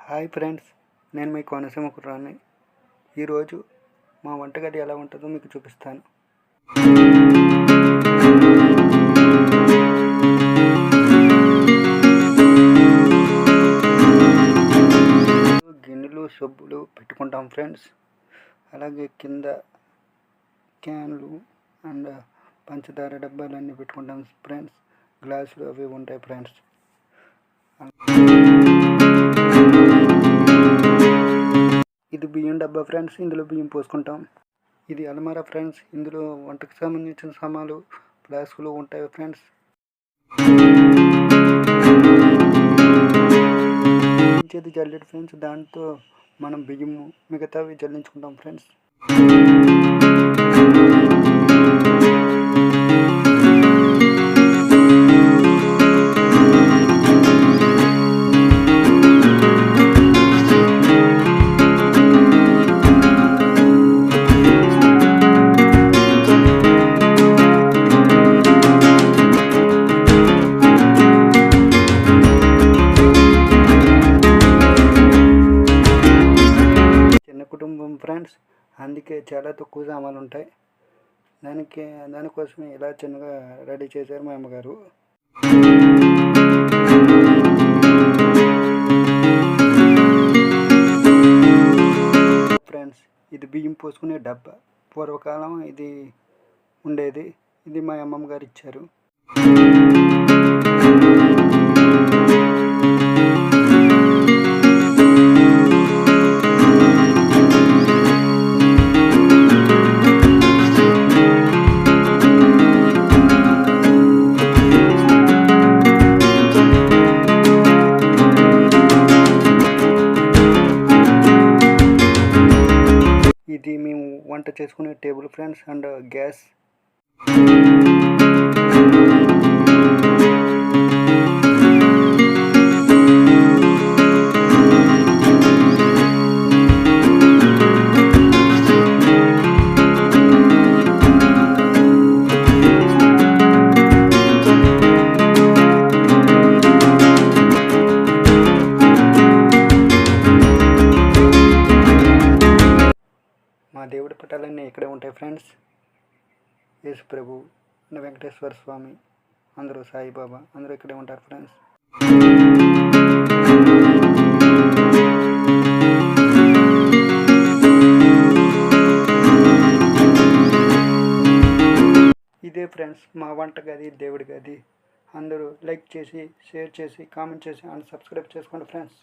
Hi friends, నేను మీ కోనసీమ కుర్రాన్ని. ఈరోజు మా వంటగది ఎలా ఉంటుందో మీకు చూపిస్తాను. గిన్నెలు సబ్బులు పెట్టుకుంటాం ఫ్రెండ్స్. అలాగే కింద క్యాన్లు అండ్ పంచదార డబ్బాలు అన్నీ పెట్టుకుంటాం ఫ్రెండ్స్. గ్లాసులు అవి ఉంటాయి ఫ్రెండ్స్. ఇది బియ్యం డబ్బా ఫ్రెండ్స్, ఇందులో బియ్యం పోసుకుంటాం. ఇది అలమారా ఫ్రెండ్స్, ఇందులో వంటకు సంబంధించిన సామాన్లు ఫ్లాస్కులు ఉంటాయి ఫ్రెండ్స్. ఇది జల్లెడు ఫ్రెండ్స్, దాంతో మనం బియ్యము మిగతావి జల్లించుకుంటాం ఫ్రెండ్స్. కుటుంబం ఫ్రెండ్స్, అందుకే చాలా తక్కువ సామాన్లు ఉంటాయి. దానికోసమే ఇలా చిన్నగా రెడీ చేశారు మా అమ్మగారు. ఫ్రెండ్స్, ఇది బియ్యం పోసుకునే డబ్బా. పూర్వకాలం ఇది ఉండేది. ఇది మా అమ్మమ్మ గారు ఇచ్చారు. ఇది మేము వంట చేసుకునే టేబుల్ ఫ్రెండ్స్ అండ్ గ్యాస్. మా దేవుడి పటాలన్నీ ఇక్కడే ఉంటాయి ఫ్రెండ్స్. యేసు ప్రభు, వెంకటేశ్వర స్వామి, అందరూ సాయిబాబా, అందరూ ఇక్కడే ఉంటారు ఫ్రెండ్స్. ఇదే ఫ్రెండ్స్ మా వంట గది, దేవుడి గది. అందరూ లైక్ చేసి, షేర్ చేసి, కామెంట్ చేసి అండ్ సబ్స్క్రైబ్ చేసుకోండి ఫ్రెండ్స్.